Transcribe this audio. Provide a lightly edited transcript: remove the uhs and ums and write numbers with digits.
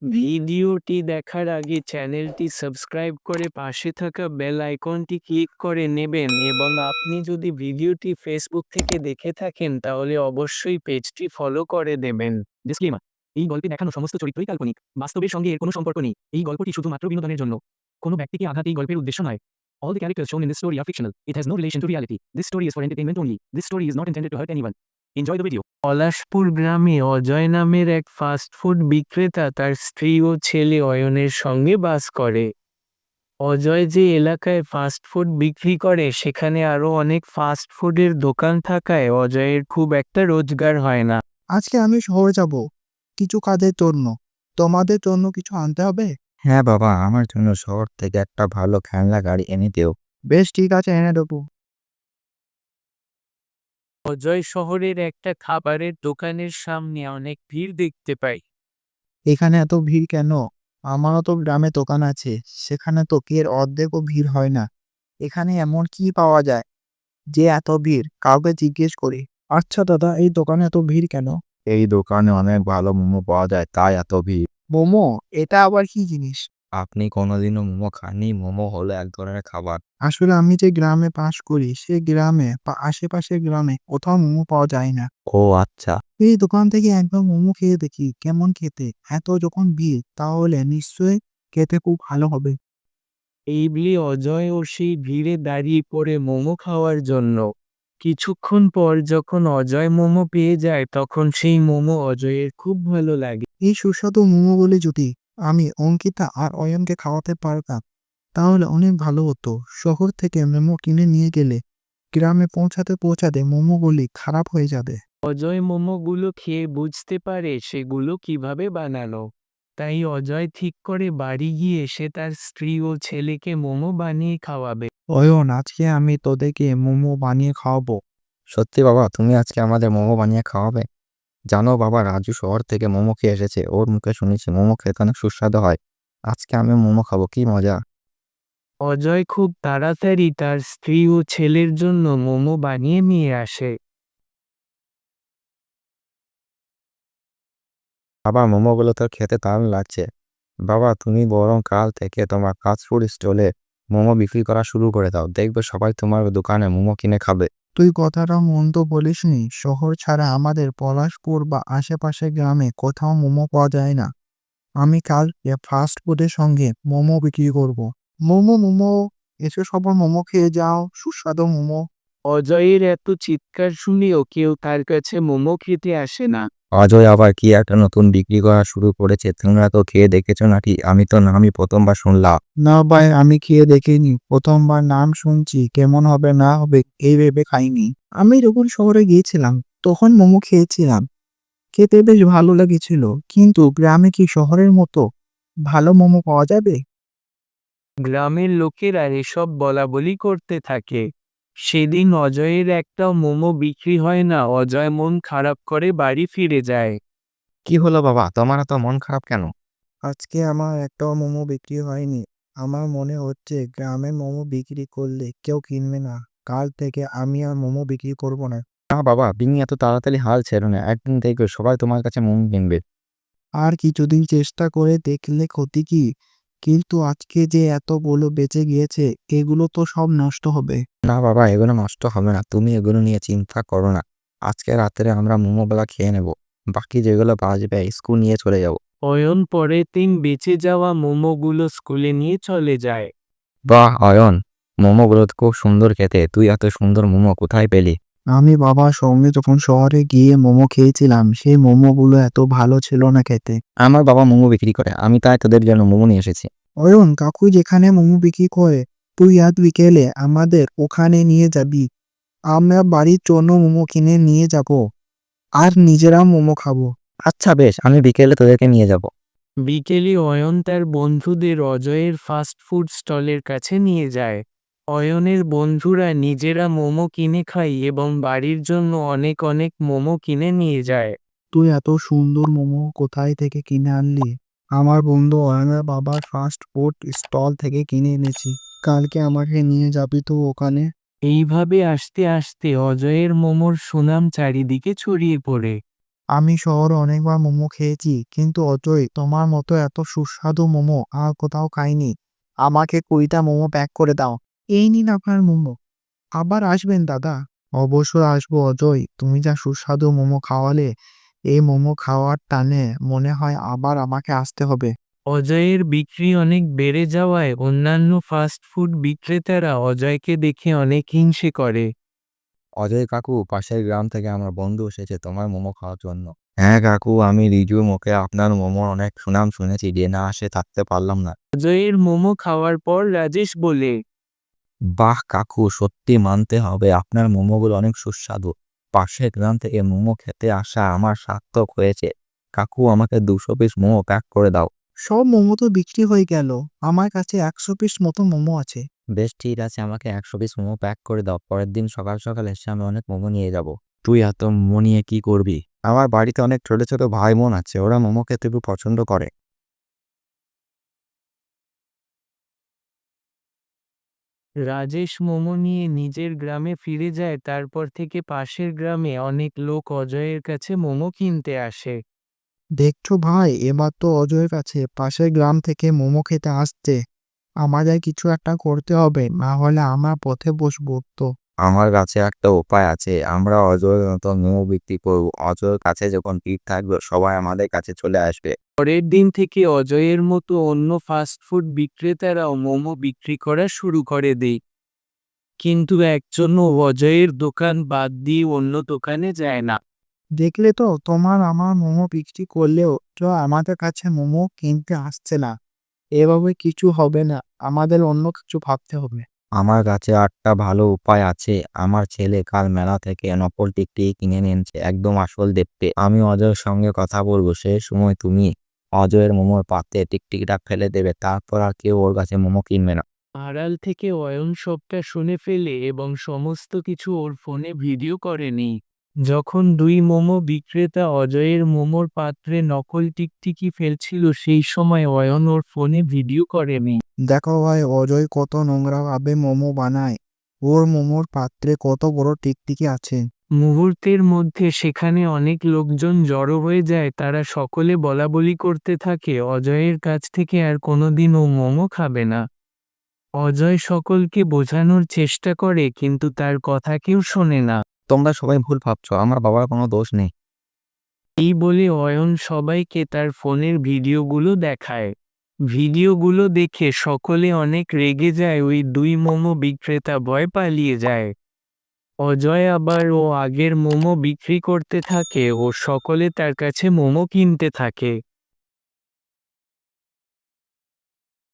ভিডিওটি দেখার আগে চ্যানেলটি সাবস্ক্রাইব করে পাশে থাকা বেল আইকনটি ক্লিক করে নেবেন এবং আপনি যদি ভিডিওটি ফেসবুক থেকে দেখে থাকেন তাহলে অবশ্যই পেজটি ফলো করে দেবেন। ডিসক্লেমার, এই গল্পে দেখানো সমস্ত চরিত্রই কাল্পনিক, বাস্তবের সঙ্গে এর কোনো সম্পর্ক নেই। এই গল্পটি শুধুমাত্র বিনোদনের জন্য। কোনো ব্যক্তিকে আঘাত এই গল্পের উদ্দেশ্য নয়। All the characters shown in this story are fictional. It has no relation to reality. This story is for entertainment only. This story is not intended to hurt anyone. Enjoy the video. Palashpur গ্রামে অজয় নামের এক fast food বিক্রেতা তার স্ত্রী ও ছেলে অয়নের সঙ্গে বাস করে। অজয় যে এলাকায় ফাস্টফুড বিক্রি করে সেখানে আরও অনেক ফাস্টফুডের দোকান থাকায় অজয়ের খুব একটা রোজগার হয় না। আজকে আমি শহরে যাব কিছু কাজের জন্য। তোমাদের জন্য কিছু আনতে হবে? হ্যাঁ বাবা, আমার জন্য শহর থেকে একটা ভালো খেলনা গাড়ি এনে দিও। বেশ, ঠিক আছে, এনে দেবো। অজয় শহরের একটা খাবারের দোকানের সামনে অনেক ভিড় দেখতে পায়। এখানে এত ভিড় কেন? আমারও তো গ্রামে দোকান আছে, সেখানে তো এর অর্ধেকও ভিড় হয় না। এখানে এমন কি পাওয়া যায় যে এত ভিড়? কাউকে জিজ্ঞেস করি। আচ্ছা দাদা, এই দোকানে এত ভিড় কেন? এই দোকানে অনেক ভালো মোমো পাওয়া যায়, তাই এত ভিড়। মোমো? এটা আবার কি জিনিস? আপনি কোনোদিনও মোমো খাননি? মোমো হলো এক ধরনের খাবার। আসলে আমি যে গ্রামে বাস করি, সে গ্রামে বা আশেপাশের গ্রামে কোথাও মোমো পাওয়া যায় না। ও আচ্ছা। এই দোকান থেকে একবার মোমো খেয়ে দেখি কেমন খেতে। এত যখন ভিড়, তাহলে নিশ্চয়ই খেতে খুব ভালো হবে। এই বলে অজয় ও সেই ভিড়ে দাঁড়িয়ে পড়ে মোমো খাওয়ার জন্য। কিছুক্ষণ পর যখন অজয় মোমো পেয়ে যায় তখন সেই মোমো অজয়ের খুব ভালো লাগে। এই সুস্বাদু মোমোগুলি যদি আমি অঙ্কিতা আর অয়নকে খাওয়াতে পারতাম, তাহলে অনেক ভালো হতো। শহর থেকে মোমো কিনে নিয়ে গেলে গ্রামে পৌঁছাতে পৌঁছাতে মোমোগুলি খারাপ হয়ে যাবে। অজয় মোমোগুলো খেয়ে বুঝতে পারে সেগুলো কিভাবে বানানো। তাই অজয় ঠিক করে বাড়ি গিয়ে সে তার স্ত্রী ও ছেলেকে মোমো বানিয়ে খাওয়াবে। অয়ন, আজকে আমি তোদেরকে মোমো বানিয়ে খাওয়াবো। সত্যি বাবা, তুমি আজকে আমাদের মোমো বানিয়ে খাওয়াবে? জানো বাবা, রাজু শহর থেকে মোমো খেয়ে এসেছে। ওর মুখে শুনেছি মোমো খেতে অনেক সুস্বাদু হয়। আজকে আমি মোমো খাবো, কি মজা। অজয় খুব তাড়াতাড়ি তার স্ত্রী ও ছেলের জন্য মোমো বানিয়ে নিয়ে আসে। বাবা, মোমোগুলো তো খেতে দারুণ লাগছে। বাবা, তুমি বরং কাল থেকে তোমার ফাস্টফুড স্টলে মোমো বিক্রি করা শুরু করে দাও। দেখবে সবাই তোমার দোকানে মোমো কিনে খাবে। তুই কথাটা মন্দ বলিসনি। শহর ছাড়া আমাদের পলাশপুর বা আশেপাশে গ্রামে কোথাও মোমো পাওয়া যায় না। আমি কালকে ফাস্ট ফুডের সঙ্গে মোমো বিক্রি করব। মোমো মোমো, এসে সবার মোমো খেয়ে যাও, সুস্বাদু মোমো। অজয়ের এত চিৎকার শুনেও কেউ তার কাছে মোমো খেতে আসে না। অজয় আবার কি একটা নতুন বিক্রি করা শুরু করেছে? তোমরা তো খেয়ে দেখেছো নাকি? আমি তো নামই প্রথমবার শুনলাম। না ভাই, আমি খেয়ে দেখিনি। প্রথমবার নাম শুনছি, কেমন হবে না হবে এই ভেবে খাইনি। আমি যখন শহরে গিয়েছিলাম তখন মোমো খেয়েছিলাম, খেতে বেশ ভালো লেগেছিল। কিন্তু গ্রামে কি শহরের মতো ভালো মোমো পাওয়া যাবে? গ্রামের লোকেরা এসব বলাবলি করতে থাকে। সেদিন অজয়ের একটাও মোমো বিক্রি হয় না। অজয় মন খারাপ করে বাড়ি ফিরে যায়। কি হলো বাবা, তোমার তো মন খারাপ কেন? আজকে আমার একটাও মোমো বিক্রি হয়নি। আমার মনে হচ্ছে গ্রামে মোমো বিক্রি করলে কেউ কিনবে না। কাল থেকে আমি আর মোমো বিক্রি করব না। না বাবা, বিনি এত তাড়াতাড়ি হাল ছেড়ো না। একদিন দেখবে সবাই তোমার কাছে মোমো কিনবে। আর কিছুদিন চেষ্টা করে দেখলে ক্ষতি কি? কিন্তু আজকে যে এতগুলো বেঁচে গিয়েছে, এগুলো তো সব নষ্ট হবে। না বাবা, এগুলো নষ্ট হবে না। তুমি এগুলো নিয়ে চিন্তা করো না। আজকে রাত্রে আমরা মোমোগুলা খেয়ে নেব। বাকি যেগুলো বাঁচবে স্কুল নিয়ে চলে যাব। অয়ন পরের দিন বেঁচে যাওয়া মোমোগুলো স্কুলে নিয়ে চলে যায়। বাহ অয়ন, মোমোগুলো তো খুব সুন্দর খেতে। তুই এত সুন্দর মোমো কোথায় পেলি? আমি বাবার সঙ্গে যখন শহরে গিয়ে মোমো খেয়েছিলাম, সেই মোমোগুলো এত ভালো ছিল না খেতে। আমার বাবা মোমো বিক্রি করে, আমি তাই তোদের জন্য মোমো নিয়ে এসেছি। অয়ন, কাকু যেখানে মোমো বিক্রি করে, তুই আজ বিকেলে আমাদের ওখানে নিয়ে যাবি। আমরা বাড়ির জন্য মোমো কিনে নিয়ে যাব আর নিজেরাও মোমো খাবো। আচ্ছা বেশ, আমি বিকেলে তোদেরকে নিয়ে যাব। বিকেলে অয়ন তার বন্ধুদের অজয়ের ফাস্ট ফুড স্টলের কাছে নিয়ে যায়। অয়নের বন্ধুরা নিজেরা মোমো কিনে খায় এবং বাড়ির জন্য অনেক অনেক মোমো কিনে নিয়ে যায়। তুই এত সুন্দর মোমো কোথায় থেকে কিনে আনলি? আমার বন্ধু অয়নের বাবার ফাস্ট ফুড স্টল থেকে কিনে এনেছি। কালকে আমাকে নিয়ে যাবি তো ওখানে? এইভাবে আস্তে আস্তে অজয়ের মোমোর সুনাম চারিদিকে ছড়িয়ে পড়ে। আমি শহরে অনেকবার মোমো খেয়েছি, কিন্তু অজয়, তোমার মতো এত সুস্বাদু মোমো আর কোথাও খাইনি। আমাকে 20টা মোমো প্যাক করে দাও। এই নিন আপনার মোমো। আবার আসবেন দাদা? অবশ্যই আসবো অজয়, তুমি যা সুস্বাদু মোমো খাওয়ালে, এই মোমো খাওয়ার টানে মনে হয় আবার আমাকে আসতে হবে। অজয়ের বিক্রি অনেক বেড়ে যাওয়ায় অন্যান্য ফাস্ট ফুড বিক্রেতারা অজয়কে দেখে অনেক হিংসে করে। অজয় কাকু, পাশের গ্রাম থেকে আমার বন্ধু এসেছে তোমার মোমো খাওয়ার জন্য। হ্যাঁ কাকু, আমি রিজুর মুখে আপনার মোমোর অনেক সুনাম শুনেছি, যে না আসে থাকতে পারলাম না। অজয়ের মোমো খাওয়ার পর রাজেশ বলে, বাহ কাকু, সত্যি মানতে হবে আপনার মোমোগুলো অনেক সুস্বাদু। পাশের গ্রাম থেকে মোমো খেতে আসা আমার সার্থক হয়েছে। কাকু, আমাকে 200 পিস মোমো প্যাক করে দাও। সব মোমো তো বিক্রি হয়ে গেল, আমার কাছে 100 পিস মতো মোমো আছে। বেশ ঠিক আছে, আমাকে 100 পিস মোমো প্যাক করে দাও। পরের দিন সকাল সকাল এসে আমি অনেক মোমো নিয়ে যাব। তুই এত মোমো নিয়ে কি করবি? আমার বাড়িতে অনেক ছোট ছোট ভাই বোন আছে, ওরা মোমো খেতে খুব পছন্দ করে। রাজেশ মোমো নিয়ে নিজের গ্রামে ফিরে যায়। তারপর থেকে পাশের গ্রামে অনেক লোক অজয়ের কাছে মোমো কিনতে আসে। দেখছো ভাই, এবার তো অজয়ের কাছে পাশের গ্রাম থেকে মোমো খেতে আসছে। আমাদের কিছু একটা করতে হবে, না হলে আমরা পথে বসবো তো। আমার কাছে একটা উপায় আছে, আমরা অজয়ের মতো মোমো বিক্রি করবো। অজয়ের কাছে যখন ভিড় থাকবে সবাই আমাদের কাছে চলে আসবে। পরের দিন থেকে অজয়ের মতো অন্য ফাস্টফুড বিক্রেতারাও মোমো বিক্রি করা শুরু করে দেয়। কিন্তু একজনও অজয়ের দোকান বাদ দিয়ে অন্য দোকানে যায় না। দেখলে তো, তোমার আমার মোমো বিক্রি করলেও আমাদের কাছে মোমো কিনতে আসছে না। এভাবে কিছু হবে না, আমাদের অন্য কিছু ভাবতে হবে। আমার কাছে একটা ভালো উপায় আছে। আমার ছেলে কাল মেলা থেকে নকল টিকটিকি কিনে এনেছে, একদম আসল দেখতে। আমি অজয়ের সঙ্গে কথা বলবো, সেই সময় তুমি অজয়ের মোমোর পাত্রে টিকটিকিটা ফেলে দেবে, তারপর আর কেউ ওর কাছে মোমো কিনবে না। আড়াল থেকে অয়ন সবটা শুনে ফেলে এবং সমস্ত কিছু ওর ফোনে ভিডিও করে নেই। যখন দুই মোমো বিক্রেতা অজয়ের মোমোর পাত্রে নকল টিকটিকি ফেলছিল, সেই সময় অয়ন ওর ফোনে ভিডিও করে নেই। দেখো ভাই, অজয় কত নোংরা ভাবে মোমো বানায়। ওর মোমোর পাত্রে কত বড় টিকটিকি আছে। মুহূর্তের মধ্যে সেখানে অনেক লোকজন জড়ো হয়ে যায়। তারা সকলে বলাবলি করতে থাকে অজয়ের কাছ থেকে আর কোনোদিন ও মোমো খাবে না। অজয় সকলকে বোঝানোর চেষ্টা করে, কিন্তু তার কথা কেউ শোনে না। তোমরা সবাই ভুল ভাবছো, আমার বাবার কোনো দোষ নেই। এই বলে অয়ন সবাইকে তার ফোনের ভিডিওগুলো দেখায়। ভিডিওগুলো দেখে সকলে অনেক রেগে যায়। ওই দুই মোমো বিক্রেতা ভয় পালিয়ে যায়। অজয় আবার ও আগের মোমো বিক্রি করতে থাকে ও সকলে তার কাছে মোমো কিনতে থাকে।